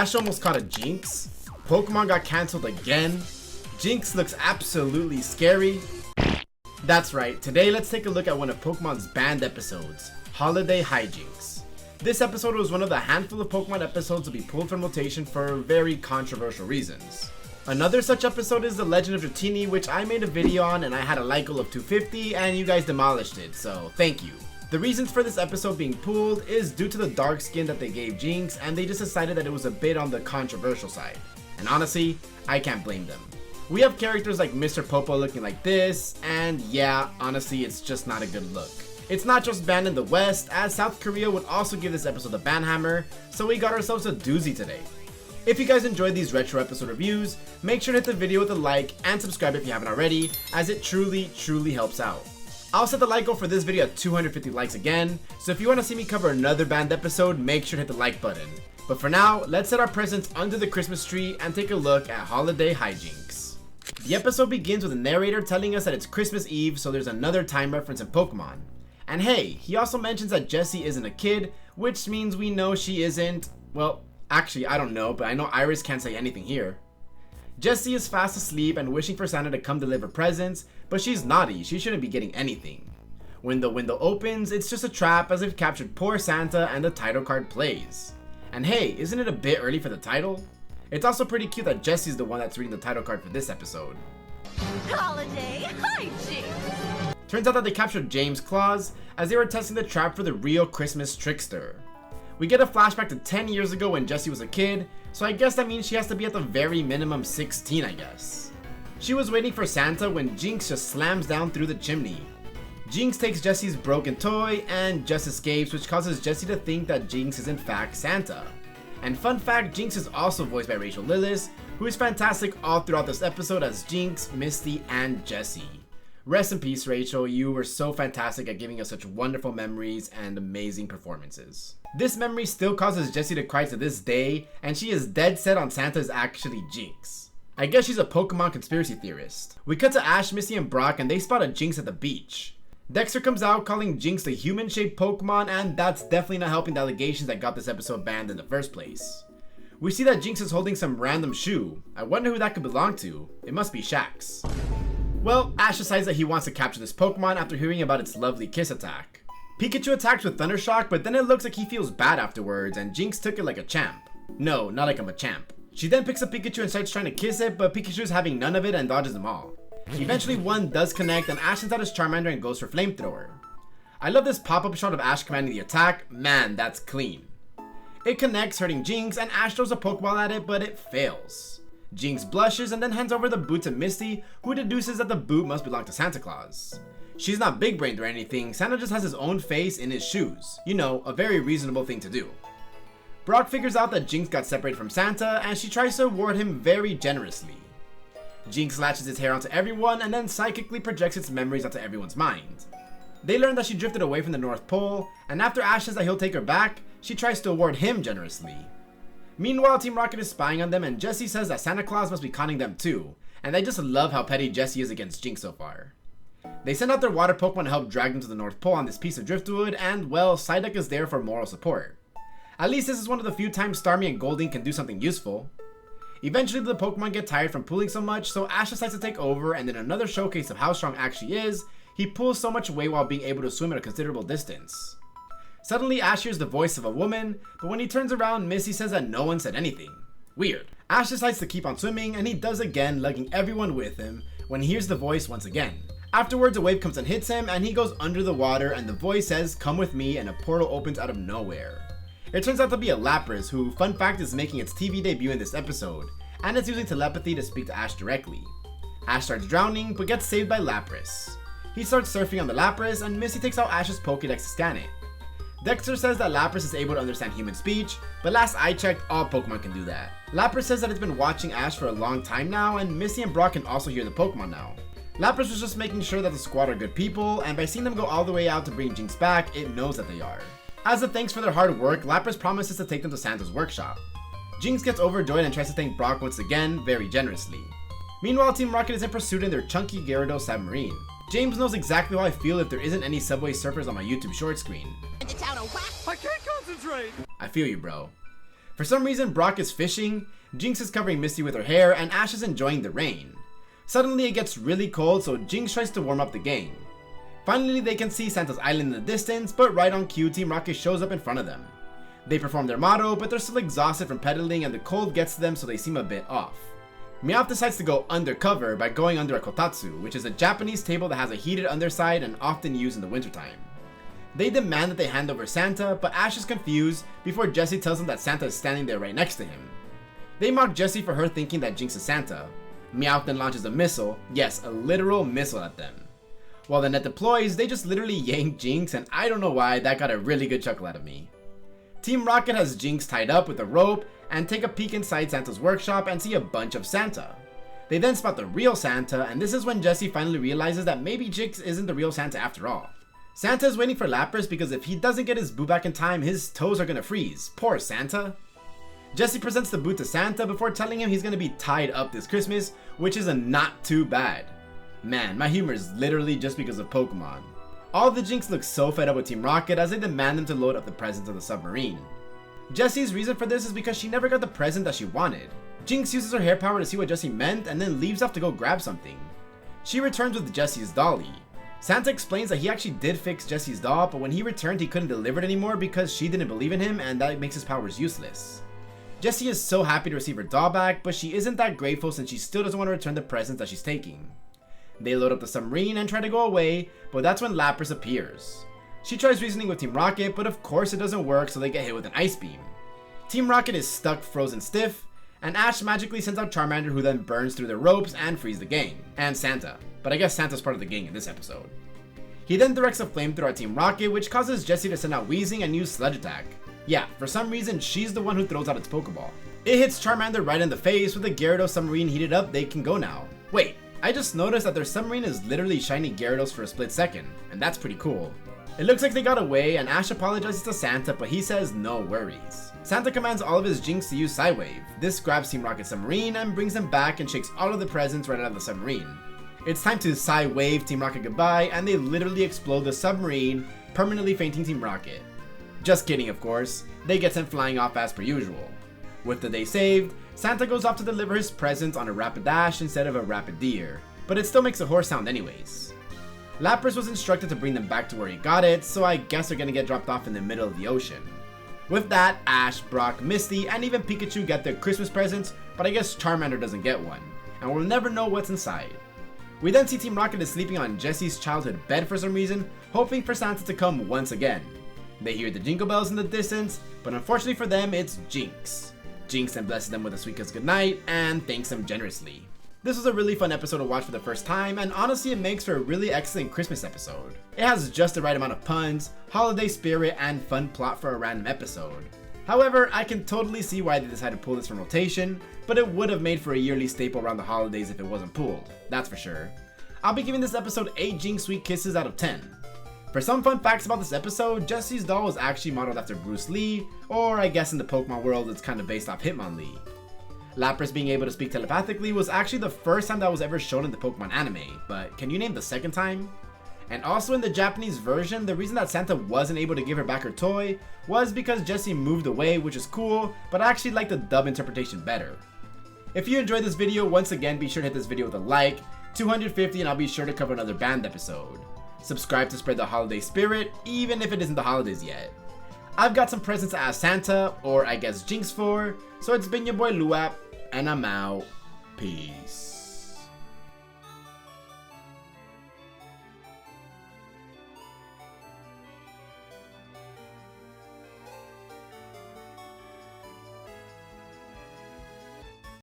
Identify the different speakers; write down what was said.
Speaker 1: Ash almost caught a Jynx. Pokemon got cancelled again. Jynx looks absolutely scary. That's right, today let's take a look at one of Pokemon's banned episodes, Holiday Hi Jynx. This episode was one of the handful of Pokemon episodes to be pulled from rotation for very controversial reasons. Another such episode is The Legend of Dratini, which I made a video on and I had a like goal of 250 and you guys demolished it, so thank you. The reasons for this episode being pulled is due to the dark skin that they gave Jynx, and they just decided that it was a bit on the controversial side. And honestly, I can't blame them. We have characters like Mr. Popo looking like this, and yeah, honestly, it's just not a good look. It's not just banned in the West, as South Korea would also give this episode a ban hammer, so we got ourselves a doozy today. If you guys enjoyed these retro episode reviews, make sure to hit the video with a like and subscribe if you haven't already, as it truly helps out. I'll set the like goal for this video at 250 likes again, so if you want to see me cover another banned episode, make sure to hit the like button. But for now, let's set our presents under the Christmas tree and take a look at Holiday Hi Jynx. The episode begins with a narrator telling us that it's Christmas Eve, so there's another time reference in Pokemon. And hey, he also mentions that Jessie isn't a kid, which means we know she isn't, well, actually I don't know, but I know Iris can't say anything here. Jessie is fast asleep and wishing for Santa to come deliver presents, but she's naughty, she shouldn't be getting anything. When the window opens, it's just a trap as they've captured poor Santa and the title card plays. And hey, isn't it a bit early for the title? It's also pretty cute that Jessie's the one that's reading the title card for this episode.
Speaker 2: Holiday Hi Jynx!
Speaker 1: Turns out that they captured James Claus as they were testing the trap for the real Christmas trickster. We get a flashback to 10 years ago when Jessie was a kid, so I guess that means she has to be at the very minimum 16, I guess. She was waiting for Santa when Jynx just slams down through the chimney. Jynx takes Jessie's broken toy and just escapes, which causes Jessie to think that Jynx is in fact Santa. And fun fact, Jynx is also voiced by Rachel Lillis, who is fantastic all throughout this episode as Jynx, Misty, and Jessie. Rest in peace, Rachel, you were so fantastic at giving us such wonderful memories and amazing performances. This memory still causes Jessie to cry to this day, and she is dead set on Santa is actually Jynx. I guess she's a Pokemon conspiracy theorist. We cut to Ash, Misty, and Brock, and they spot a Jynx at the beach. Dexter comes out calling Jynx the human-shaped Pokemon, and that's definitely not helping the allegations that got this episode banned in the first place. We see that Jynx is holding some random shoe. I wonder who that could belong to. It must be Shaq's. Well, Ash decides that he wants to capture this Pokemon after hearing about its lovely kiss attack. Pikachu attacks with Thunder Shock, but then it looks like he feels bad afterwards, and Jynx took it like a champ. No, not like I'm a champ. She then picks up Pikachu and starts trying to kiss it, but Pikachu's having none of it and dodges them all. Eventually one does connect, and Ash sends out his Charmander and goes for Flamethrower. I love this pop-up shot of Ash commanding the attack. Man, that's clean. It connects, hurting Jynx, and Ash throws a Pokeball at it, but it fails. Jynx blushes and then hands over the boot to Misty, who deduces that the boot must belong to Santa Claus. She's not big-brained or anything, Santa just has his own face in his shoes. You know, a very reasonable thing to do. Brock figures out that Jynx got separated from Santa, and she tries to reward him very generously. Jynx latches its hair onto everyone and then psychically projects its memories onto everyone's mind. They learn that she drifted away from the North Pole, and after Ash says that he'll take her back, she tries to reward him generously. Meanwhile, Team Rocket is spying on them, and Jessie says that Santa Claus must be conning them too, and I just love how petty Jessie is against Jynx so far. They send out their water Pokemon to help drag them to the North Pole on this piece of driftwood, and well, Psyduck is there for moral support. At least this is one of the few times Starmie and Golding can do something useful. Eventually the Pokemon get tired from pulling so much, so Ash decides to take over, and in another showcase of how strong Ash is, he pulls so much weight while being able to swim at a considerable distance. Suddenly Ash hears the voice of a woman, but when he turns around, Missy says that no one said anything. Weird. Ash decides to keep on swimming, and he does again, lugging everyone with him, when he hears the voice once again. Afterwards, a wave comes and hits him, and he goes under the water, and the voice says, "Come with me," and a portal opens out of nowhere. It turns out to be a Lapras, who, fun fact, is making its TV debut in this episode, and it's using telepathy to speak to Ash directly. Ash starts drowning, but gets saved by Lapras. He starts surfing on the Lapras, and Missy takes out Ash's Pokédex to scan it. Dexter says that Lapras is able to understand human speech, but last I checked, all Pokemon can do that. Lapras says that it's been watching Ash for a long time now, and Missy and Brock can also hear the Pokemon now. Lapras was just making sure that the squad are good people, and by seeing them go all the way out to bring Jynx back, it knows that they are. As a thanks for their hard work, Lapras promises to take them to Santa's workshop. Jynx gets overjoyed and tries to thank Brock once again, very generously. Meanwhile, Team Rocket is in pursuit in their chunky Gyarados submarine. James knows exactly how I feel if there isn't any Subway Surfers on my YouTube short screen.
Speaker 2: I can't concentrate!
Speaker 1: I feel you, bro. For some reason, Brock is fishing, Jynx is covering Misty with her hair, and Ash is enjoying the rain. Suddenly it gets really cold, so Jynx tries to warm up the gang. Finally, they can see Santa's island in the distance, but right on cue, Team Rocket shows up in front of them. They perform their motto, but they're still exhausted from pedaling and the cold gets to them, so they seem a bit off. Meowth decides to go undercover by going under a kotatsu, which is a Japanese table that has a heated underside and often used in the wintertime. They demand that they hand over Santa, but Ash is confused before Jessie tells them that Santa is standing there right next to him. They mock Jessie for her thinking that Jynx is Santa. Meowth then launches a missile, yes, a literal missile at them. While the net deploys, they just literally yank Jynx, and I don't know why, that got a really good chuckle out of me. Team Rocket has Jynx tied up with a rope and take a peek inside Santa's workshop and see a bunch of Santa. They then spot the real Santa, and this is when Jessie finally realizes that maybe Jynx isn't the real Santa after all. Santa is waiting for Lapras because if he doesn't get his boot back in time, his toes are gonna freeze. Poor Santa. Jessie presents the boot to Santa before telling him he's gonna be tied up this Christmas, which is a not too bad. Man, my humor is literally just because of Pokemon. All the Jynx look so fed up with Team Rocket as they demand them to load up the presents of the submarine. Jessie's reason for this is because she never got the present that she wanted. Jynx uses her hair power to see what Jessie meant and then leaves off to go grab something. She returns with Jessie's dolly. Santa explains that he actually did fix Jessie's doll, but when he returned he couldn't deliver it anymore because she didn't believe in him and that makes his powers useless. Jessie is so happy to receive her doll back, but she isn't that grateful since she still doesn't want to return the presents that she's taking. They load up the submarine and try to go away, but that's when Lapras appears. She tries reasoning with Team Rocket, but of course it doesn't work, so they get hit with an ice beam. Team Rocket is stuck frozen stiff, and Ash magically sends out Charmander, who then burns through the ropes and frees the gang, and Santa. But I guess Santa's part of the gang in this episode. He then directs a flamethrower at Team Rocket, which causes Jessie to send out Weezing and use Sledge Attack. Yeah, for some reason she's the one who throws out its Pokeball. It hits Charmander right in the face. With the Gyarados submarine heated up, they can go now. Wait, I just noticed that their submarine is literally shiny Gyarados for a split second, and that's pretty cool. It looks like they got away, and Ash apologizes to Santa, but he says no worries. Santa commands all of his Jynx to use Psywave. This grabs Team Rocket's submarine and brings them back and shakes all of the presents right out of the submarine. It's time to Psywave Team Rocket goodbye, and they literally explode the submarine, permanently fainting Team Rocket. Just kidding, of course. They get sent flying off as per usual. With the day saved, Santa goes off to deliver his presents on a Rapidash instead of a Rapideer, but it still makes a horse sound anyways. Lapras was instructed to bring them back to where he got it, so I guess they're gonna get dropped off in the middle of the ocean. With that, Ash, Brock, Misty, and even Pikachu get their Christmas presents, but I guess Charmander doesn't get one, and we'll never know what's inside. We then see Team Rocket is sleeping on Jessie's childhood bed for some reason, hoping for Santa to come once again. They hear the jingle bells in the distance, but unfortunately for them, it's Jynx. Jynx then blesses them with a sweet kiss goodnight and thanks them generously. This was a really fun episode to watch for the first time, and honestly it makes for a really excellent Christmas episode. It has just the right amount of puns, holiday spirit, and fun plot for a random episode. However, I can totally see why they decided to pull this from rotation, but it would have made for a yearly staple around the holidays if it wasn't pulled, that's for sure. I'll be giving this episode 8 Jynx sweet kisses out of 10. For some fun facts about this episode, Jessie's doll was actually modeled after Bruce Lee, or I guess in the Pokemon world it's kind of based off Hitmonlee. Lapras being able to speak telepathically was actually the first time that was ever shown in the Pokemon anime, but can you name the second time? And also in the Japanese version, the reason that Santa wasn't able to give her back her toy was because Jessie moved away, which is cool, but I actually like the dub interpretation better. If you enjoyed this video, once again be sure to hit this video with a like, 250 and I'll be sure to cover another band episode. Subscribe to spread the holiday spirit, even if it isn't the holidays yet. I've got some presents to ask Santa, or I guess Jynx for, so it's been your boy LUAPER, and I'm out. Peace.